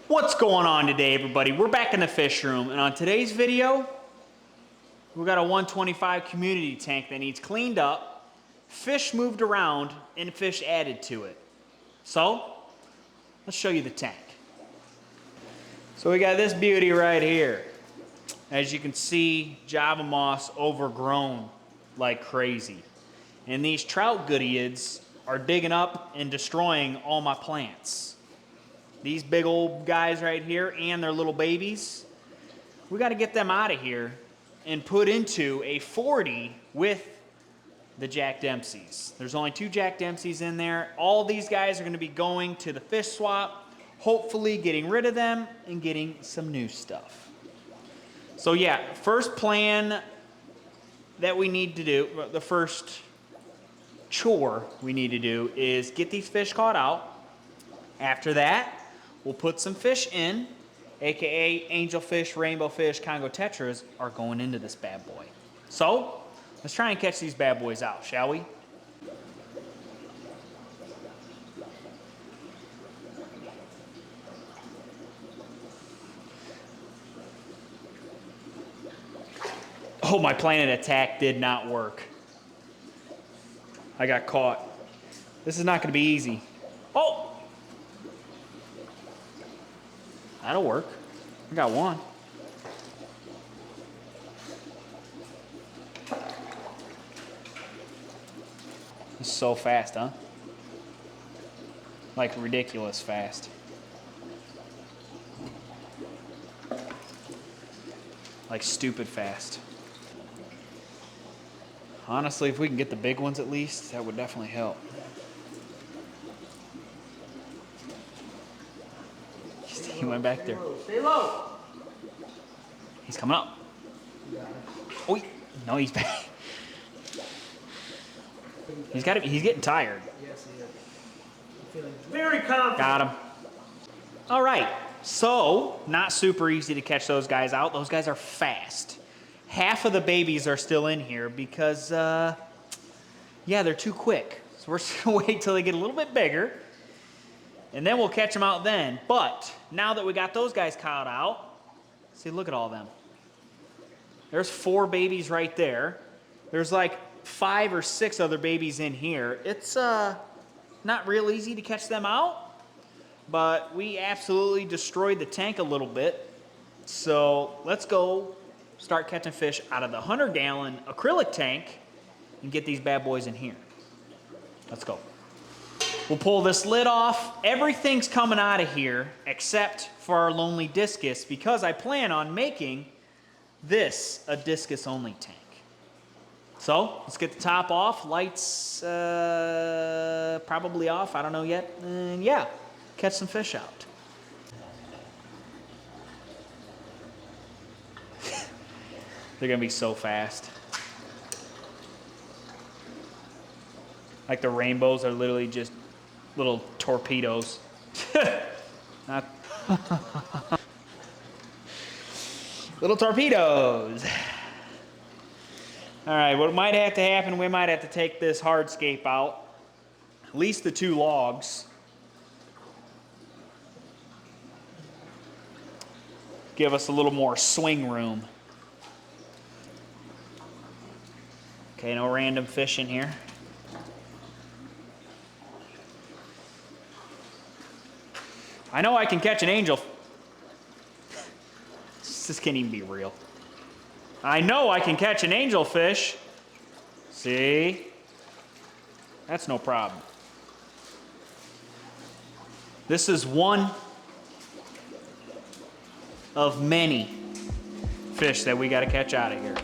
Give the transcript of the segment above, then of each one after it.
What's going on today, everybody? We're back in the fish room, and on today's video, we got a 125 community tank that needs cleaned up, fish moved around, and fish added to it. So, let's show you the tank. So we got this beauty right here. As you can see, Java moss overgrown like crazy. And these trout goodeids are digging up and destroying all my plants. These big old guys right here and their little babies, we got to get them out of here and put into a 40 with the Jack Dempseys. There's only 2 Jack Dempseys in there. All these guys are going to be going to the fish swap, hopefully getting rid of them and getting some new stuff. So yeah, first plan that we need to do, the first chore we need to do is get these fish caught out. After that, we'll put some fish in, aka angelfish, rainbow fish, congo tetras are going into this bad boy. So, let's try and catch these bad boys out, shall we? Oh, my planet attack did not work. I got caught. This is not going to be easy. Oh! That'll work. I got one. It's so fast, huh? Like ridiculous fast. Like stupid fast. Honestly, if we can get the big ones at least, that would definitely help. He went back there. Stay low. He's coming up. Oh, no, he's back. He's getting tired. Yes, he is. I'm feeling very confident. Got him. All right. So, not super easy to catch those guys out. Those guys are fast. Half of the babies are still in here because, yeah, they're too quick. So we're just going to wait till they get a little bit bigger. And then we'll catch them out then. But now that we got those guys caught out, see, look at all of them. There's 4 babies right there. There's like 5 or 6 other babies in here. It's not real easy to catch them out, but we absolutely destroyed the tank a little bit. So let's go start catching fish out of the 100-gallon acrylic tank and get these bad boys in here. Let's go. We'll pull this lid off. Everything's coming out of here except for our lonely discus because I plan on making this a discus only tank. So let's get the top off. Lights probably off. I don't know yet. And yeah, catch some fish out. They're going to be so fast. Like the rainbows are literally just little torpedoes. Not little torpedoes. All right, what might have to happen, we might have to take this hardscape out. At least the 2 logs. Give us a little more swing room. Okay, no random fish in here. I know I can catch an angel. This can't even be real. I know I can catch an angelfish. See? That's no problem. This is one of many fish that we got to catch out of here.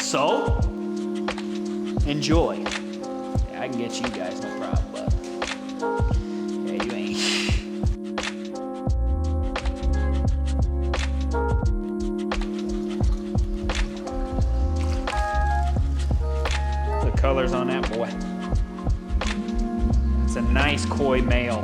So, enjoy. Yeah, I can get you guys, no problem, but yeah, you ain't. The colors on that boy. It's a nice koi male.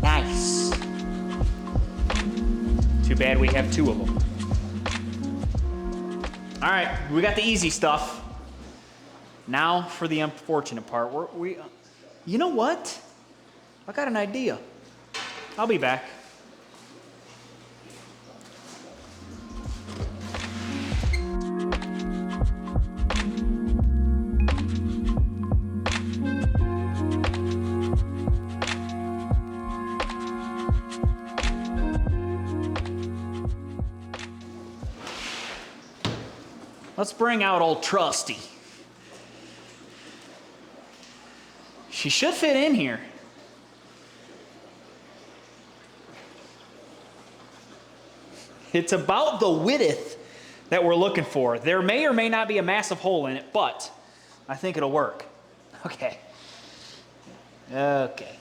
Nice. Too bad we have 2 of them. All right, we got the easy stuff. Now for the unfortunate part. You know what? I got an idea. I'll be back. Let's bring out old Trusty. She should fit in here. It's about the width that we're looking for. There may or may not be a massive hole in it, but I think it'll work. Okay. Okay.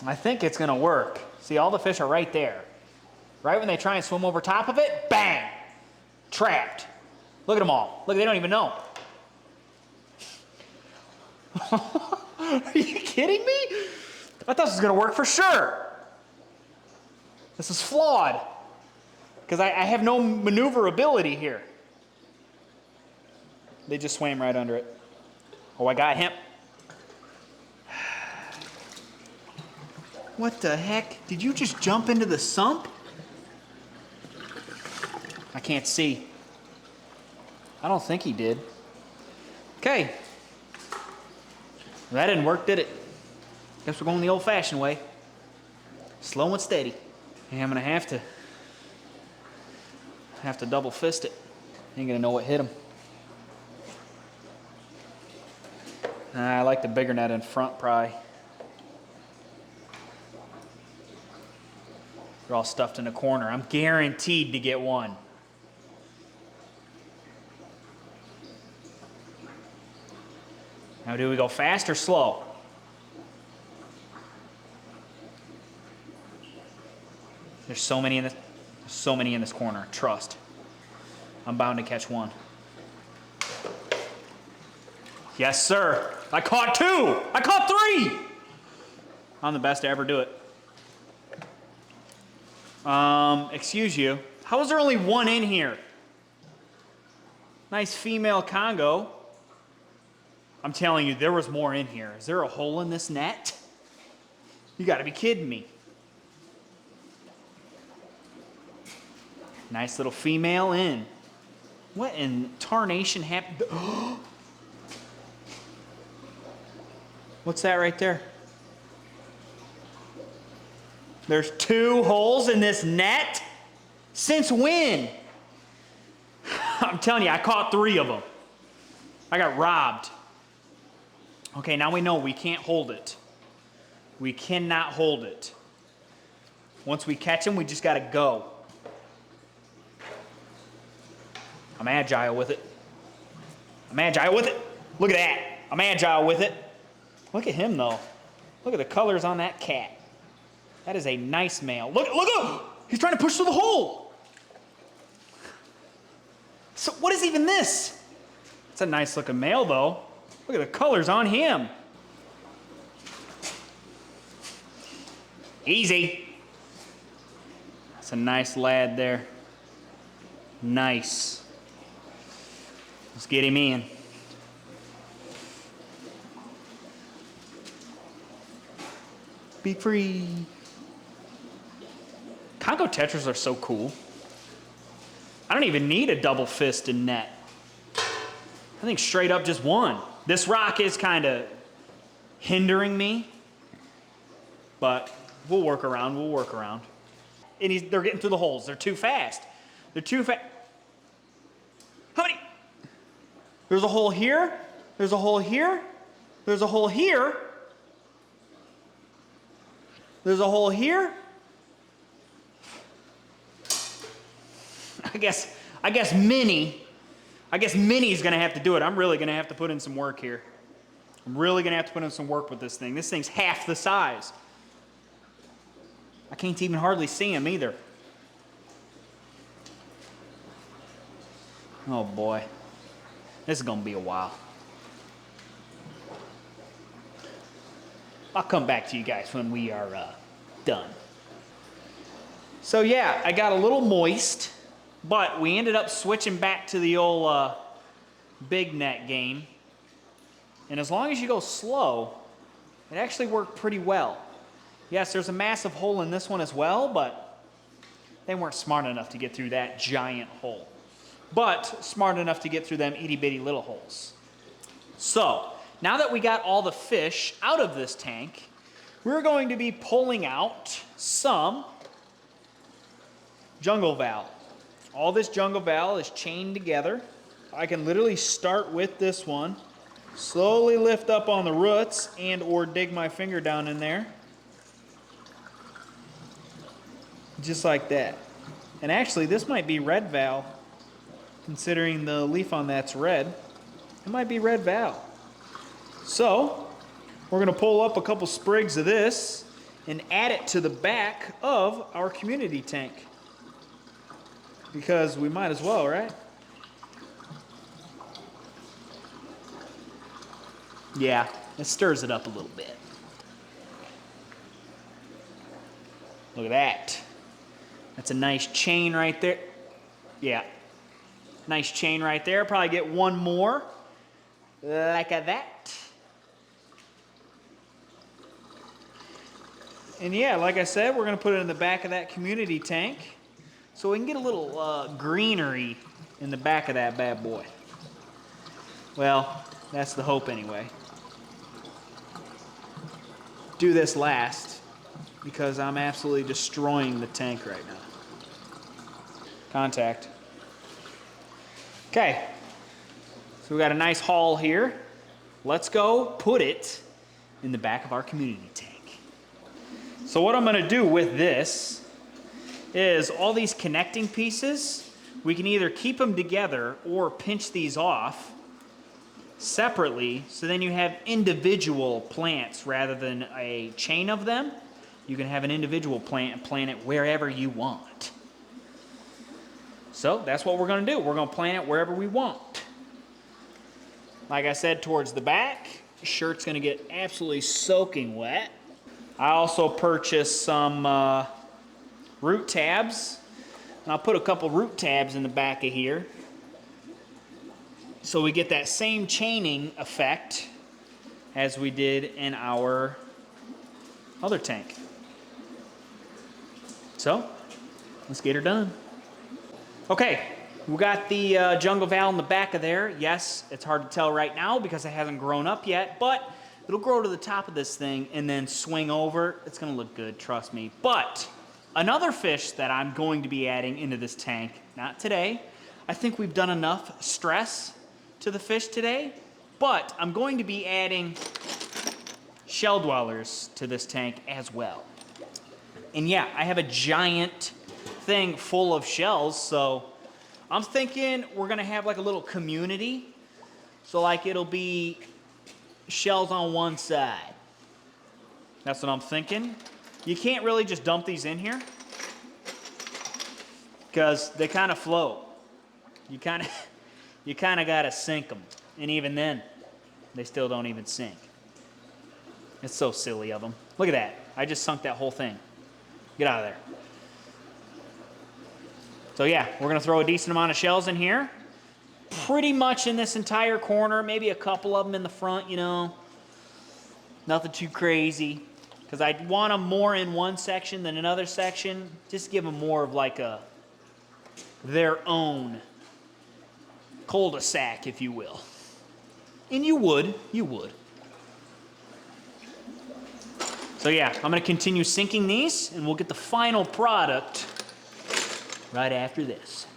I think it's gonna work. See, all the fish are right there. Right when they try and swim over top of it, bang! Trapped. Look at them all. Look, they don't even know. Are you kidding me? I thought this was gonna work for sure. This is flawed. Because I have no maneuverability here. They just swam right under it. Oh, I got him. What the heck? Did you just jump into the sump? I can't see. I don't think he did. Okay. That didn't work, did it? Guess we're going the old-fashioned way. Slow and steady. Hey, I'm gonna have to double fist it. Ain't gonna know what hit him. I like the bigger net in front, probably. They're all stuffed in a corner. I'm guaranteed to get one. Now, do we go fast or slow? There's so many in this corner. Trust. I'm bound to catch one. Yes, sir. I caught two. I caught three. I'm the best to ever do it. Excuse you. How is there only one in here? Nice female congo. I'm telling you, there was more in here. Is there a hole in this net? You gotta be kidding me. Nice little female in. What in tarnation happened? What's that right there? There's two holes in this net? Since when? I'm telling you, I caught three of them. I got robbed. Okay, now we know we can't hold it. We cannot hold it. Once we catch them, we just gotta go. I'm agile with it. I'm agile with it. Look at that. I'm agile with it. Look at him though. Look at the colors on that cat. That is a nice male. Look, he's trying to push through the hole. So what is even this? It's a nice looking male though. Look at the colors on him. Easy. That's a nice lad there. Nice. Let's get him in. Be free. Congo tetras are so cool. I don't even need a double fisted net. I think straight up just one. This rock is kind of hindering me, but we'll work around, And they're getting through the holes. They're too fast. They're too fast. How many? There's a hole here. There's a hole here. There's a hole here. There's a hole here. I guess Minnie's gonna have to do it. I'm really gonna have to put in some work here. I'm really gonna have to put in some work with this thing. This thing's half the size. I can't even hardly see him either. Oh boy. This is gonna be a while. I'll come back to you guys when we are done. So yeah, I got a little moist, but we ended up switching back to the old big net game. And as long as you go slow, it actually worked pretty well. Yes, there's a massive hole in this one as well, but they weren't smart enough to get through that giant hole. But smart enough to get through them itty-bitty little holes. So, now that we got all the fish out of this tank, we're going to be pulling out some jungle val. all this jungle val is chained together. I can literally start with this one, slowly lift up on the roots and or dig my finger down in there. Just like that. And actually, this might be red val, considering the leaf on that's red. It might be red val. So, we're gonna pull up a couple sprigs of this and add it to the back of our community tank. Because we might as well, right? Yeah, it stirs it up a little bit. Look at that. That's a nice chain right there. Yeah, nice chain right there. Probably get one more, like that. And yeah, like I said, we're gonna put it in the back of that community tank so we can get a little greenery in the back of that bad boy. Well, that's the hope anyway. Do this last because I'm absolutely destroying the tank right now. Contact. Okay, so we got a nice haul here. Let's go put it in the back of our community tank. So what I'm gonna do with this is all these connecting pieces, we can either keep them together or pinch these off separately, so then you have individual plants rather than a chain of them. You can have an individual plant and plant it wherever you want. So that's what we're gonna do. We're gonna plant it wherever we want. Like I said, towards the back, the shirt's gonna get absolutely soaking wet. I also purchased some root tabs, and I'll put a couple root tabs in the back of here so we get that same chaining effect as we did in our other tank. So, let's get her done. Okay, we got the jungle val in the back of there. Yes, it's hard to tell right now because it hasn't grown up yet, but it'll grow to the top of this thing and then swing over. It's gonna look good, trust me. But another fish that I'm going to be adding into this tank, not today. I think we've done enough stress to the fish today, but I'm going to be adding shell dwellers to this tank as well. And yeah, I have a giant thing full of shells, so I'm thinking we're gonna have like a little community. So like it'll be shells on one side. That's what I'm thinking. You can't really just dump these in here because they kind of float. You kind of gotta sink them, and even then, they still don't even sink. It's so silly of them. Look at that. I just sunk that whole thing. Get out of there. So yeah, we're gonna throw a decent amount of shells in here. Pretty much in this entire corner, maybe a couple of them in the front, you know. Nothing too crazy. Because I want them more in one section than another section. Just give them more of like their own cul-de-sac, if you will. And you would. So yeah, I'm gonna continue sinking these and we'll get the final product right after this.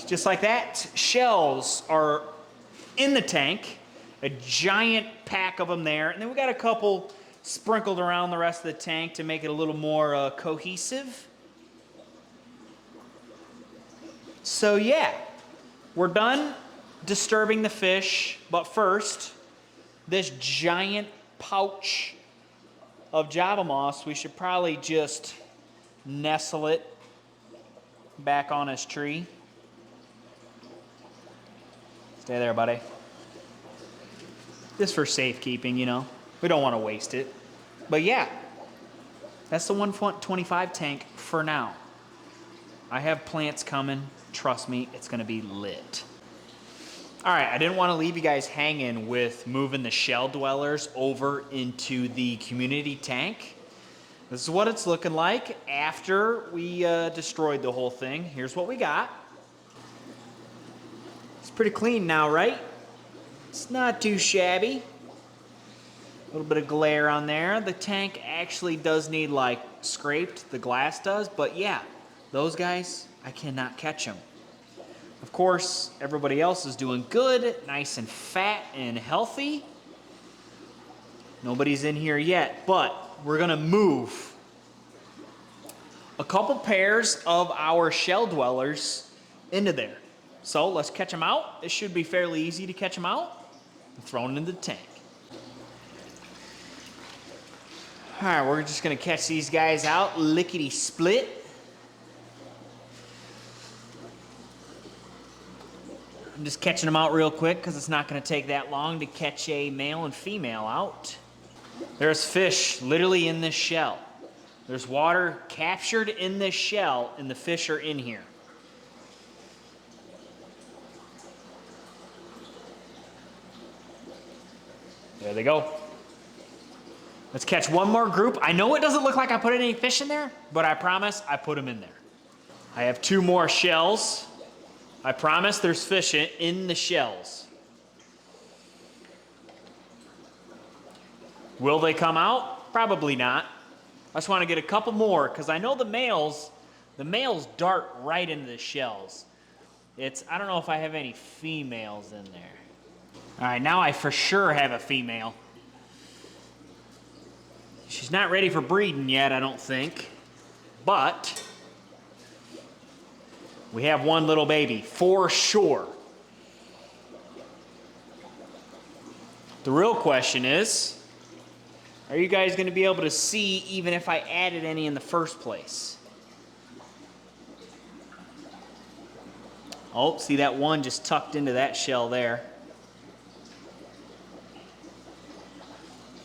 Just like that, shells are in the tank, a giant pack of them there, and then we got a couple sprinkled around the rest of the tank to make it a little more cohesive. So yeah, we're done disturbing the fish, but first, this giant pouch of Java moss, we should probably just nestle it back on his tree. Stay there, buddy. Just for safekeeping, you know. We don't want to waste it. But yeah, that's the 125 tank for now. I have plants coming. Trust me, it's going to be lit. All right, I didn't want to leave you guys hanging with moving the shell dwellers over into the community tank. This is what it's looking like after we destroyed the whole thing. Here's what we got. It's pretty clean now, right? It's not too shabby. A little bit of glare on there. The tank actually does need like scraped, the glass does, but yeah, those guys, I cannot catch them. Of course, everybody else is doing good, nice and fat and healthy. Nobody's in here yet, but we're gonna move a couple pairs of our shell dwellers into there. So let's catch them out. It should be fairly easy to catch them out and throw them into the tank. All right, we're just gonna catch these guys out lickety split. I'm just catching them out real quick because it's not gonna take that long to catch a male and female out. There's fish literally in this shell. There's water captured in this shell and the fish are in here. There they go. Let's catch one more group. I know it doesn't look like I put any fish in there, but I promise I put them in there. I have 2 more shells. I promise there's fish in the shells. Will they come out? Probably not. I just want to get a couple more because I know the males dart right into the shells. I don't know if I have any females in there. All right, now I for sure have a female. She's not ready for breeding yet, I don't think. But we have one little baby, for sure. The real question is, are you guys going to be able to see even if I added any in the first place? Oh, see that one just tucked into that shell there.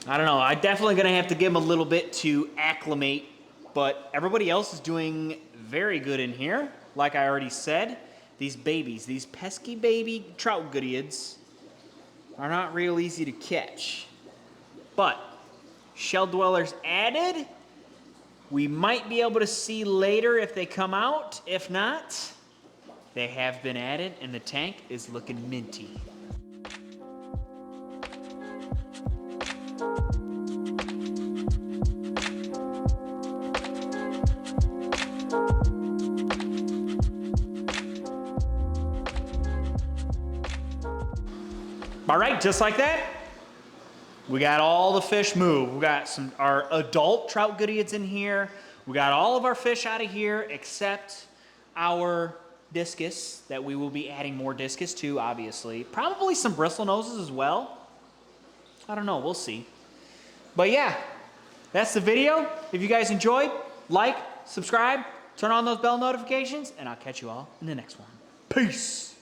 I don't know. I'm definitely going to have to give them a little bit to acclimate, but everybody else is doing very good in here. Like I already said, these babies, these pesky baby trout goodeids are not real easy to catch. But shell dwellers added. We might be able to see later if they come out. If not, they have been added and the tank is looking minty. All right, just like that, we got all the fish moved. We got our adult trout goodeids in here. We got all of our fish out of here except our discus that we will be adding more discus to, obviously. Probably some bristle noses as well. I don't know, we'll see. But yeah, that's the video. If you guys enjoyed, like, subscribe, turn on those bell notifications, and I'll catch you all in the next one. Peace.